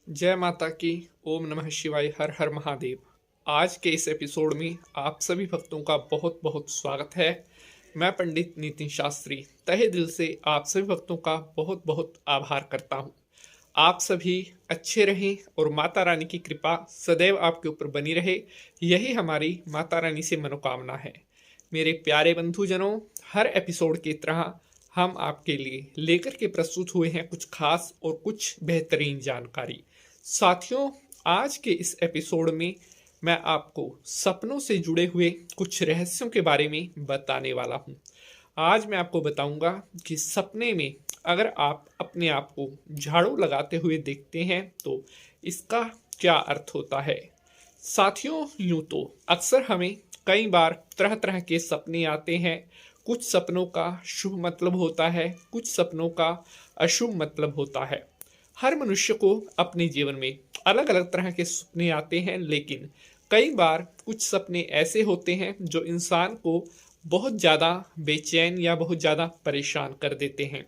जय माता की। ओम नमः शिवाय। हर हर महादेव। आज के इस एपिसोड में आप सभी भक्तों का बहुत बहुत स्वागत है। मैं पंडित नितिन शास्त्री तहे दिल से आप सभी भक्तों का बहुत बहुत आभार करता हूँ। आप सभी अच्छे रहें और माता रानी की कृपा सदैव आपके ऊपर बनी रहे, यही हमारी माता रानी से मनोकामना है। मेरे प्यारे बंधुजनों, हर एपिसोड की तरह हम आपके लिए लेकर के प्रस्तुत हुए हैं कुछ खास और कुछ बेहतरीन जानकारी। साथियों, आज के इस एपिसोड में मैं आपको सपनों से जुड़े हुए कुछ रहस्यों के बारे में बताने वाला हूँ। आज मैं आपको बताऊंगा कि सपने में अगर आप अपने आप को झाड़ू लगाते हुए देखते हैं तो इसका क्या अर्थ होता है। साथियों, यूं तो अक्सर हमें कई बार तरह तरह के सपने आते हैं। कुछ सपनों का शुभ मतलब होता है, कुछ सपनों का अशुभ मतलब होता है। हर मनुष्य को अपने जीवन में अलग अलग तरह के सपने आते हैं, लेकिन कई बार कुछ सपने ऐसे होते हैं जो इंसान को बहुत ज़्यादा बेचैन या बहुत ज़्यादा परेशान कर देते हैं।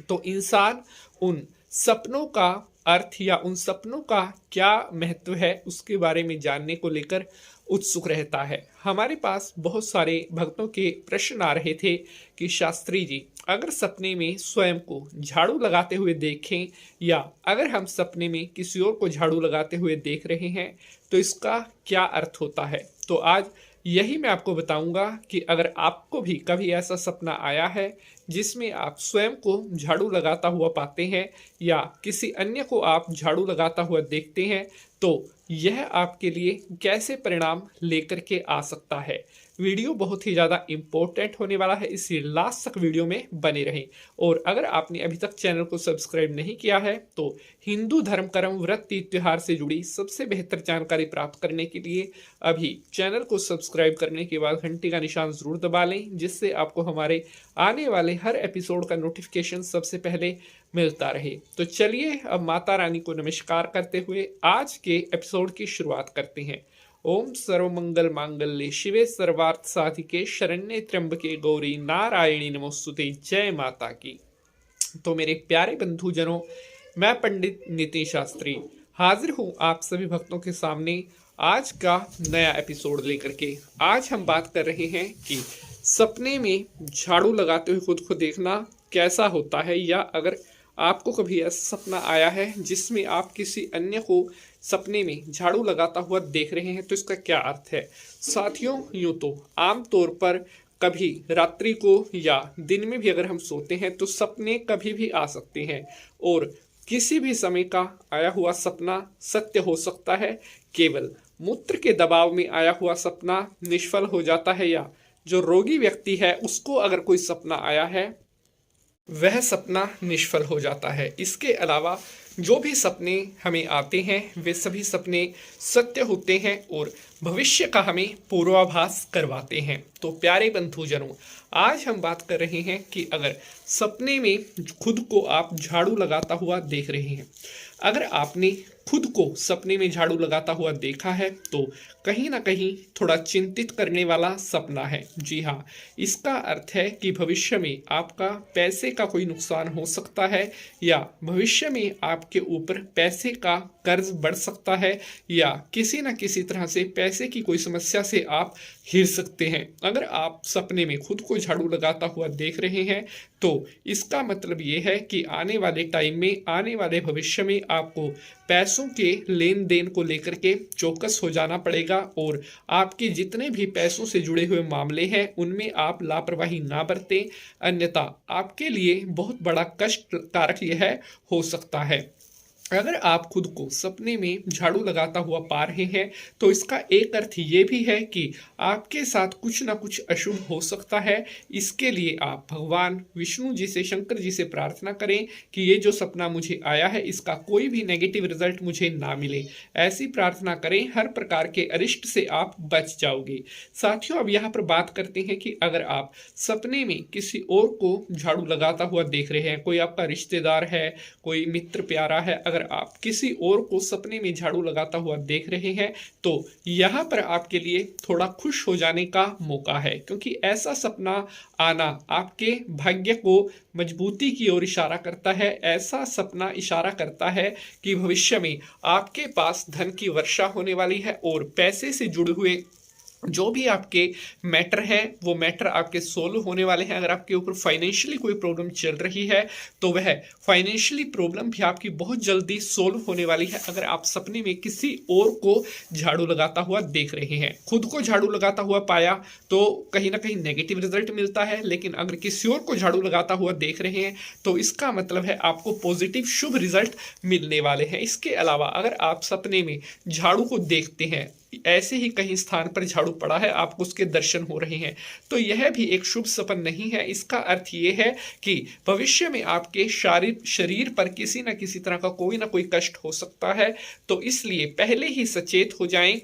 तो इंसान उन सपनों का अर्थ या उन सपनों का क्या महत्व है उसके बारे में जानने को लेकर उत्सुक रहता है। हमारे पास बहुत सारे भक्तों के प्रश्न आ रहे थे कि शास्त्री जी, अगर सपने में स्वयं को झाड़ू लगाते हुए देखें या अगर हम सपने में किसी और को झाड़ू लगाते हुए देख रहे हैं तो इसका क्या अर्थ होता है। तो आज यही मैं आपको बताऊंगा कि अगर आपको भी कभी ऐसा सपना आया है जिसमें आप स्वयं को झाड़ू लगाता हुआ पाते हैं या किसी अन्य को आप झाड़ू लगाता हुआ देखते हैं तो यह आपके लिए कैसे परिणाम लेकर के आ सकता है। वीडियो बहुत ही ज़्यादा इम्पोर्टेंट होने वाला है, इसलिए लास्ट तक वीडियो में बने रहें। और अगर आपने अभी तक चैनल को सब्सक्राइब नहीं किया है तो हिंदू धर्म कर्म व्रत तीज त्योहार से जुड़ी सबसे बेहतर जानकारी प्राप्त करने के लिए अभी चैनल को सब्सक्राइब करने के बाद घंटी का निशान जरूर दबा लें, जिससे आपको हमारे आने वाले हर एपिसोड का नोटिफिकेशन सबसे पहले मिलता रहे। तो चलिए अब माता रानी को नमस्कार करते हुए आज के एपिसोड की शुरुआत करते हैं। ओम सर्वमंगल मांगल्ये शिवे सर्वार्थ साधिके शरण्ये त्र्यंबके गौरी नारायणी नमोस्तुते। जय माता की। तो मेरे प्यारे बंधुजनों, मैं पंडित नितिन शास्त्री हाजिर हूँ आप सभी भक्तों के सामने आज का नया एपिसोड लेकर के। आज हम बात कर रहे हैं कि सपने में झाड़ू लगाते हुए खुद को देखना कैसा होता है, या अगर आपको कभी ऐसा सपना आया है जिसमें आप किसी अन्य को सपने में झाड़ू लगाता हुआ देख रहे हैं तो इसका क्या अर्थ है। साथियों, यूं तो आम तौर पर कभी रात्रि को या दिन में भी अगर हम सोते हैं तो सपने कभी भी आ सकते हैं और किसी भी समय का आया हुआ सपना सत्य हो सकता है। केवल मूत्र के दबाव में आया हुआ सपना निष्फल हो जाता है, या जो रोगी व्यक्ति है उसको अगर कोई सपना आया है वह सपना निष्फल हो जाता है। इसके अलावा जो भी सपने हमें आते हैं वे सभी सपने सत्य होते हैं और भविष्य का हमें पूर्वाभास करवाते हैं। तो प्यारे बंधुजनों, आज हम बात कर रहे हैं कि अगर सपने में खुद को आप झाड़ू लगाता हुआ देख रहे हैं, अगर आपने खुद को सपने में झाड़ू लगाता हुआ देखा है तो कहीं ना कहीं थोड़ा चिंतित करने वाला सपना है। जी हाँ, इसका अर्थ है कि भविष्य में आपका पैसे का कोई नुकसान हो सकता है, या भविष्य में आपके ऊपर पैसे का कर्ज बढ़ सकता है, या किसी न किसी तरह से पैसे की कोई समस्या से आप घिर सकते हैं। अगर आप सपने में खुद को झाड़ू लगाता हुआ देख रहे हैं तो इसका मतलब ये है कि आने वाले टाइम में, आने वाले भविष्य में आपको पैसों के लेन देन को लेकर के चौकस हो जाना पड़ेगा और आपके जितने भी पैसों से जुड़े हुए मामले हैं उनमें आप लापरवाही ना बरतें, अन्यथा आपके लिए बहुत बड़ा कष्ट कारक यह हो सकता है। अगर आप खुद को सपने में झाड़ू लगाता हुआ पा रहे हैं तो इसका एक अर्थ ये भी है कि आपके साथ कुछ ना कुछ अशुभ हो सकता है। इसके लिए आप भगवान विष्णु जी से, शंकर जी से प्रार्थना करें कि ये जो सपना मुझे आया है इसका कोई भी नेगेटिव रिजल्ट मुझे ना मिले। ऐसी प्रार्थना करें, हर प्रकार के अरिष्ट से आप बच जाओगे। साथियों, अब यहाँ पर बात करते हैं कि अगर आप सपने में किसी और को झाड़ू लगाता हुआ देख रहे हैं, कोई आपका रिश्तेदार है, कोई मित्र प्यारा है, अगर आप किसी और को सपने में झाड़ू लगाता हुआ देख रहे हैं तो यहाँ पर आपके लिए थोड़ा खुश हो जाने का मौका है, क्योंकि ऐसा सपना आना आपके भाग्य को मजबूती की ओर इशारा करता है। ऐसा सपना इशारा करता है कि भविष्य में आपके पास धन की वर्षा होने वाली है और पैसे से जुड़े हुए जो भी आपके मैटर हैं वो मैटर आपके सोल्व होने वाले हैं। अगर आपके ऊपर फाइनेंशियली कोई प्रॉब्लम चल रही है तो वह फाइनेंशियली प्रॉब्लम भी आपकी बहुत जल्दी सोल्व होने वाली है। अगर आप सपने में किसी और को झाड़ू लगाता हुआ देख रहे हैं, खुद को झाड़ू लगाता हुआ पाया तो कहीं ना कहीं नेगेटिव रिजल्ट मिलता है, लेकिन अगर किसी और को झाड़ू लगाता हुआ देख रहे हैं तो इसका मतलब है आपको पॉजिटिव शुभ रिजल्ट मिलने वाले हैं। इसके अलावा अगर आप सपने में झाड़ू को देखते हैं, ऐसे ही कहीं स्थान पर झाड़ू पड़ा है, आपको उसके दर्शन हो रहे हैं, तो यह भी एक शुभ सपन नहीं है। इसका अर्थ यह है कि भविष्य में आपके शरीर पर किसी न किसी तरह का कोई ना कोई कष्ट हो सकता है। तो इसलिए पहले ही सचेत हो जाएं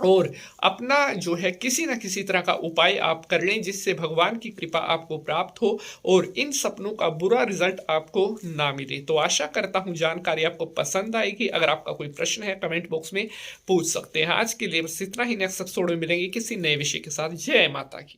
और अपना जो है किसी न किसी तरह का उपाय आप कर लें, जिससे भगवान की कृपा आपको प्राप्त हो और इन सपनों का बुरा रिजल्ट आपको ना मिले। तो आशा करता हूं जानकारी आपको पसंद आएगी। अगर आपका कोई प्रश्न है कमेंट बॉक्स में पूछ सकते हैं। आज के लिए बस इतना ही। नेक्स्ट एपिसोड में मिलेंगे किसी नए विषय के साथ। जय माता की।